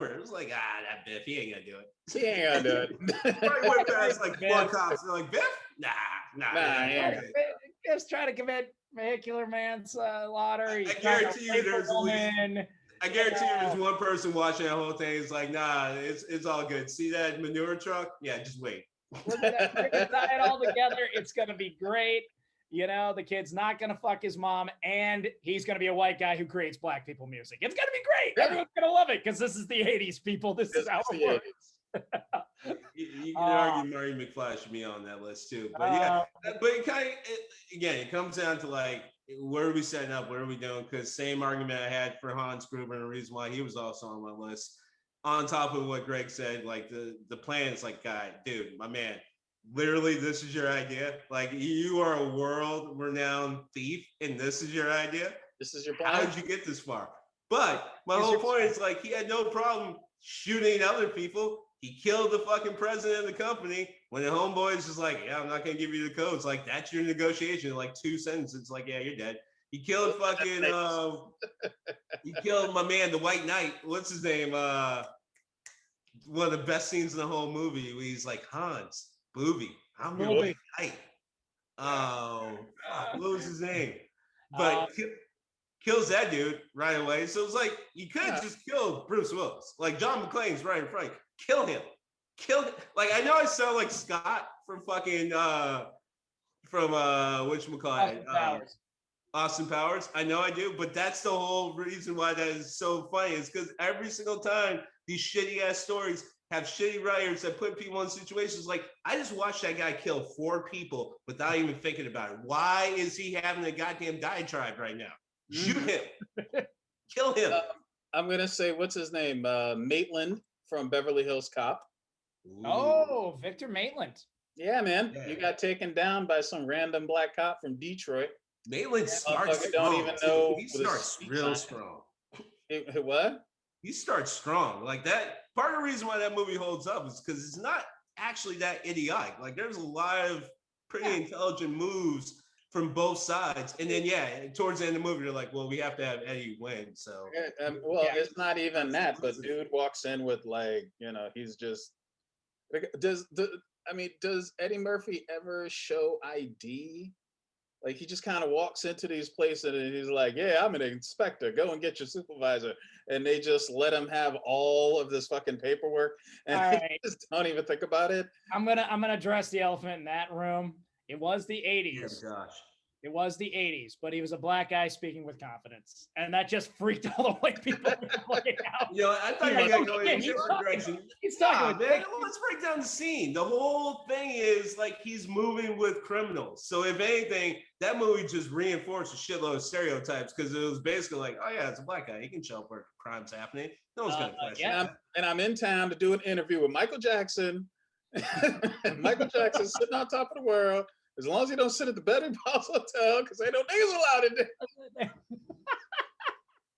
It was like, that Biff, he ain't gonna do it. He ain't gonna do it. Probably went past like four cops. They're like, Biff? Nah. Yeah. Just trying to commit vehicular manslaughter. I guarantee you there's I guarantee you there's one person watching that whole thing. It's like, nah, it's all good. See that manure truck? Yeah, just wait. We're gonna tie it all together. It's gonna be great. You know, the kid's not gonna fuck his mom, and he's gonna be a white guy who creates black people music. It's gonna be great. Yeah. Everyone's gonna love it because this is the '80s, people. This is how it works. You can argue Murray McFly should be on that list too, but yeah, but it comes down to like, where are we setting up? What are we doing? Because same argument I had for Hans Gruber, and the reason why he was also on my list. On top of what Greg said, like the plan is like, dude, my man, literally, this is your idea. Like, you are a world-renowned thief, and this is your idea. This is your plan. How did you get this far? But my whole point is like, he had no problem shooting other people. He killed the fucking president of the company. When the homeboy is just like, yeah, I'm not gonna give you the codes. Like, that's your negotiation. Like 2 sentences. It's like, yeah, you're dead. He killed fucking. He killed my man, the White Knight. What's his name? One of the best scenes in the whole movie. Where he's like, Hans, Booby, I'm your White Knight. Oh, what was his name? But kills that dude right away. So it's like, you could just kill Bruce Willis. Like, John McClane's right in front. Kill him. Like, I know I sound like Scott from fucking whatchamacallit? Austin Powers. I know I do, but that's the whole reason why that is so funny. Is because every single time these shitty ass stories have shitty writers that put people in situations like, I just watched that guy kill 4 people without even thinking about it. Why is he having a goddamn diatribe right now? Shoot him. Kill him. I'm gonna say, what's his name? Maitland from Beverly Hills Cop. Ooh. Oh, Victor Maitland. Yeah, man. Yeah. You got taken down by some random black cop from Detroit. Maitland starts strong. Don't even know. He starts real strong. What? He starts strong. Like that. Part of the reason why that movie holds up is because it's not actually that idiotic. Like, there's a lot of pretty intelligent moves from both sides. And then, towards the end of the movie, they're like, well, we have to have Eddie win. So, it's not even that. But dude walks in with, like, you know, he's just. Does Eddie Murphy ever show ID? Like, he just kind of walks into these places and he's like, yeah, I'm an inspector. Go and get your supervisor. And they just let him have all of this fucking paperwork. And they just don't even think about it. I'm gonna address the elephant in that room. It was the 80s. Oh, gosh. It was the 80s, but he was a black guy speaking with confidence. And that just freaked all the white people out. You know, I thought you were going to go in a different direction. He's talking man. Let's break down the scene. The whole thing is like, he's moving with criminals. So if anything, that movie just reinforced a shitload of stereotypes, because it was basically like, oh yeah, it's a black guy. He can show up where crime's happening. No one's going to question that. And I'm in town to do an interview with Michael Jackson. Michael Jackson's sitting on top of the world. As long as you don't sit at the Bed and Palace Hotel, because ain't no niggas allowed in there.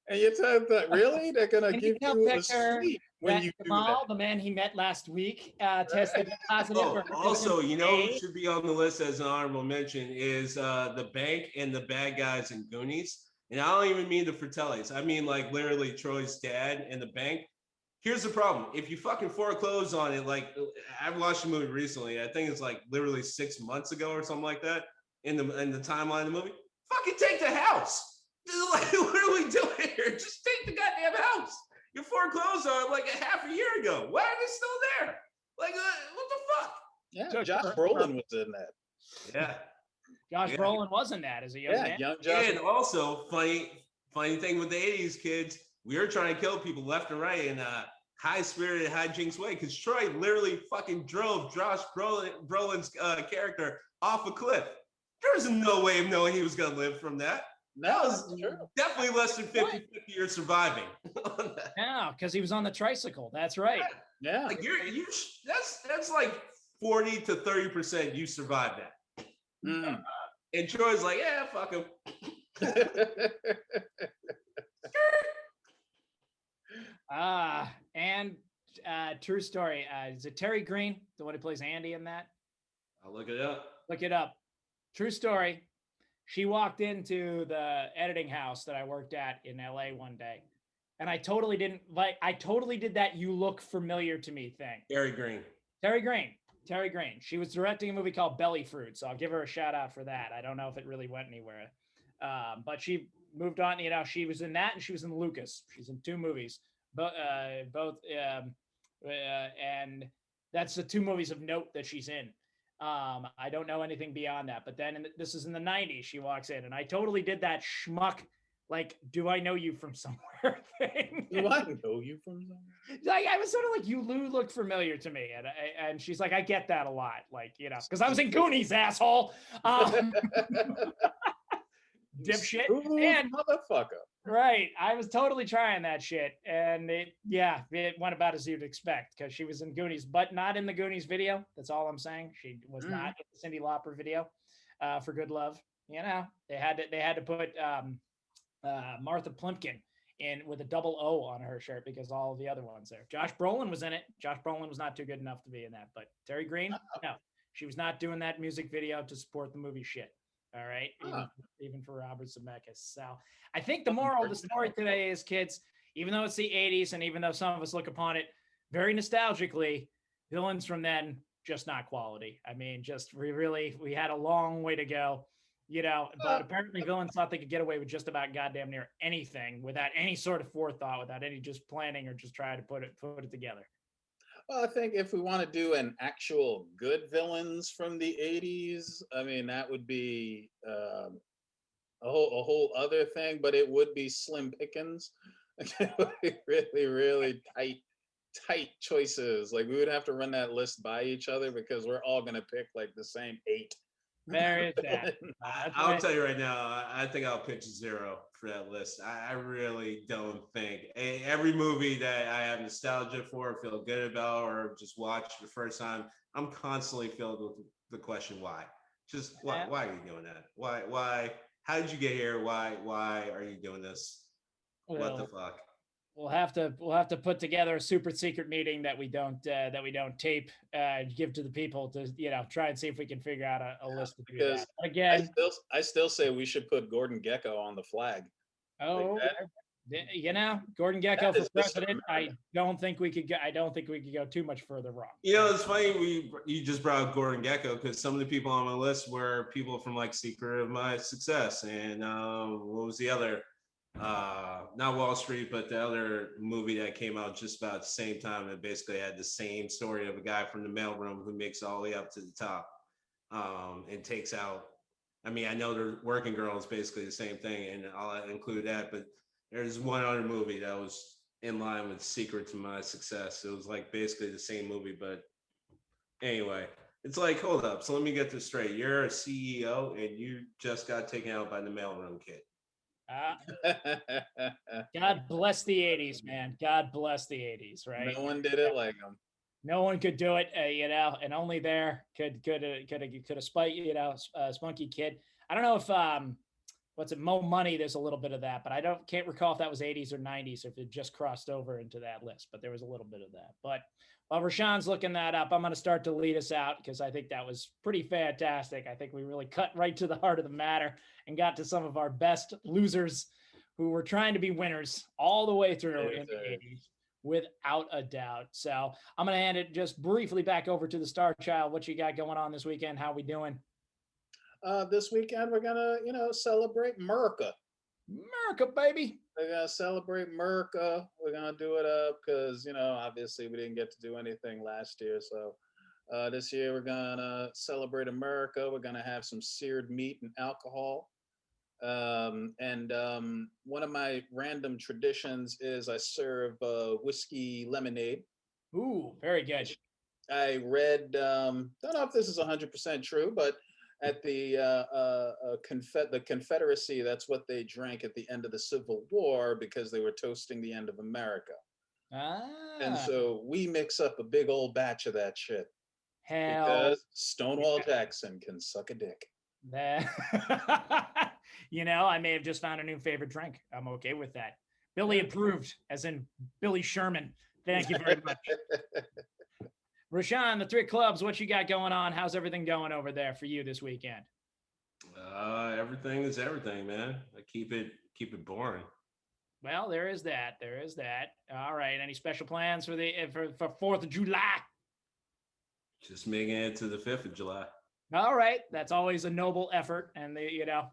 And you're telling that, really? They're going to give you a suite when you do that. The man he met last week, tested positive. Also, you know who should be on the list as an honorable mention is the bank and the bad guys in Goonies. And I don't even mean the Fratellis. I mean, like, literally Troy's dad and the bank. Here's the problem. If you fucking foreclose on it, like, I've watched the movie recently. I think it's like literally 6 months ago or something like that in the timeline of the movie. Fucking take the house. Like, what are we doing here? Just take the goddamn house. You foreclosed on it like a half a year ago. Why are they still there? Like, what the fuck? Yeah, Josh Brolin was in that. Yeah. Josh Brolin was in that as a young man. Young Josh. And also, funny thing with the 80s kids, we were trying to kill people left and right in a high-spirited, hijinks way, because Troy literally fucking drove Josh Brolin's character off a cliff. There was no way of knowing he was going to live from that. That was definitely less than 50 years surviving. Yeah, because he was on the tricycle. That's right. Yeah. Like, that's like 40 to 30% you survived that. Mm. And Troy's like, yeah, fuck him. And true story. Is it Terry Green, the one who plays Andy in that? I'll look it up. Look it up. True story. She walked into the editing house that I worked at in LA one day, and I totally didn't like. I totally did that "you look familiar to me" thing. Gary Green. Terry Green. Terry Green. She was directing a movie called Belly Fruit, so I'll give her a shout out for that. I don't know if it really went anywhere, but she moved on. She was in that, and she was in Lucas. She's in 2 movies, both, and that's the 2 movies of note that she's in. I don't know anything beyond that. But then this is in the 90s. She walks in, and I totally did that schmuck. Like, do I know you from somewhere thing? Do I know you from somewhere? Like, I was sort of like, you look familiar to me. And she's like, I get that a lot. Like, because I was in Goonies, asshole. Dipshit. And motherfucker. Right. I was totally trying that shit. And it went about as you'd expect because she was in Goonies, but not in the Goonies video. That's all I'm saying. She was not in the Cyndi Lauper video for Good Love. They had to put Martha Plimpkin in with a double O on her shirt because all of the other ones there. Josh Brolin was in it. Josh Brolin was not too good enough to be in that, but Terry Green, no, she was not doing that music video to support the movie shit. All right, even for Robert Zemeckis. So I think the moral of the story today is, kids, even though it's the 80s and even though some of us look upon it very nostalgically, villains from then just not quality. I mean, just we had a long way to go. But apparently villains thought they could get away with just about goddamn near anything without any sort of forethought, without any just planning or just trying to put it together. Well, I think if we want to do an actual good villains from the 80s, I mean, that would be a whole other thing, but it would be slim pickings. It would be really, really tight choices. Like, we would have to run that list by each other because we're all going to pick like the same 8. There is that. I'll tell you right now, I think I'll pitch 0 for that list. I really don't think every movie that I have nostalgia for, feel good about, or just watch the first time, I'm constantly filled with the question why. Just why are you doing that? Why? How did you get here? Why are you doing this? What the fuck? We'll have to put together a super secret meeting that we don't tape, give to the people to try and see if we can figure out a list to do that. Again, I still say we should put Gordon Gekko on the flag. Oh, Gordon Gekko for president. I don't think we could go too much further wrong. It's funny you just brought up Gordon Gekko because some of the people on my list were people from like Secret of My Success and what was the other? Not Wall Street, but the other movie that came out just about the same time that basically had the same story of a guy from the mailroom who makes all the way up to the top and takes out. I mean, I know the Working Girl is basically the same thing, and I'll include that, but there's one other movie that was in line with Secret to My Success. It was like basically the same movie, but anyway, it's like, hold up. So let me get this straight. You're a CEO and you just got taken out by the mailroom kid. God bless the 80s, man. God bless the 80s, right? No one did it like them. No one could do it, and only there could a spunky kid. I don't know if what's it, Mo Money, there's a little bit of that, but I can't recall if that was 80s or 90s or if it just crossed over into that list, but there was a little bit of that. But while Rashawn's looking that up, I'm going to start to lead us out because I think that was pretty fantastic. I think we really cut right to the heart of the matter and got to some of our best losers who were trying to be winners all the way through in the 80s, without a doubt. So I'm going to hand it just briefly back over to the Star Child. What you got going on this weekend? How we doing? This weekend, we're going to, celebrate America. America, baby. We're going to celebrate America. We're going to do it up because, obviously we didn't get to do anything last year. So this year we're going to celebrate America. We're going to have some seared meat and alcohol. And one of my random traditions is I serve whiskey lemonade. Ooh, very good. I read, don't know if this is 100% true, but at the Confederacy, that's what they drank at the end of the Civil War because they were toasting the end of America. And so we mix up a big old batch of that shit. Hell, because Stonewall Jackson can suck a dick. I may have just found a new favorite drink. I'm okay with that. Billy approved, as in Billy Sherman. Thank you very much. Rashawn, the Three Clubs, what you got going on? How's everything going over there for you this weekend? Everything is everything, man. I keep it boring. Well, there is that. There is that. All right. Any special plans for the for 4th of July? Just making it to the 5th of July. All right. That's always a noble effort. And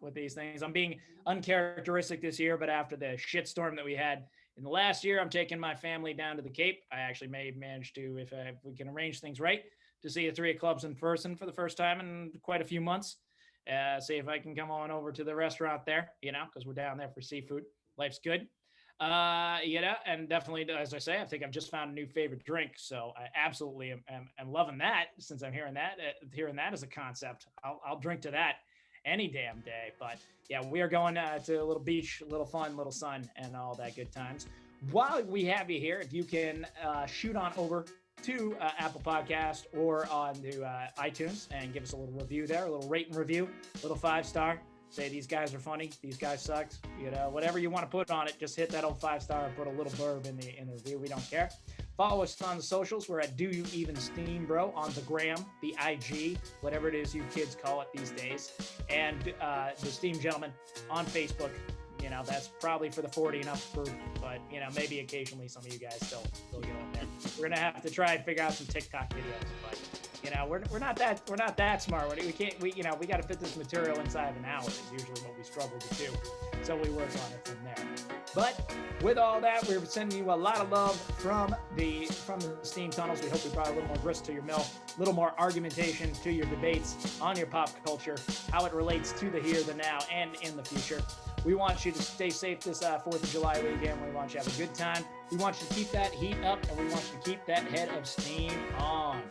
with these things, I'm being uncharacteristic this year, but after the shitstorm that we had in the last year, I'm taking my family down to the Cape. I actually may manage to, if we can arrange things right, to see the 3 Clubs in person for the first time in quite a few months. See if I can come on over to the restaurant there, because we're down there for seafood. Life's good. And definitely, as I say, I think I've just found a new favorite drink. So I absolutely am loving that, since I'm hearing that as a concept. I'll drink to that any damn day. But yeah, we are going to a little beach, a little fun, little sun, and all that good times. While we have you here, if you can shoot on over to Apple Podcast or on to iTunes and give us a little review there, a little rate and review, a little 5-star. Say these guys are funny, these guys sucked, whatever you want to put on it, just hit that old 5-star and put a little blurb in the review. We don't care. Follow us on the socials. We're at Do You Even Steam Bro on the gram, the IG, whatever it is you kids call it these days, and the Steam Gentleman on Facebook. That's probably for the 40 and up group, but maybe occasionally some of you guys still go in there. We're gonna have to try and figure out some TikTok videos, but we're not that smart. We got to fit this material inside of an hour is usually what we struggle to do. So we work on it from there. But with all that, we're sending you a lot of love from the Steam tunnels. We hope we brought a little more grist to your mill, a little more argumentation to your debates on your pop culture, how it relates to the here, the now, and in the future. We want you to stay safe this 4th of July weekend. We want you to have a good time. We want you to keep that heat up, and we want you to keep that head of steam on.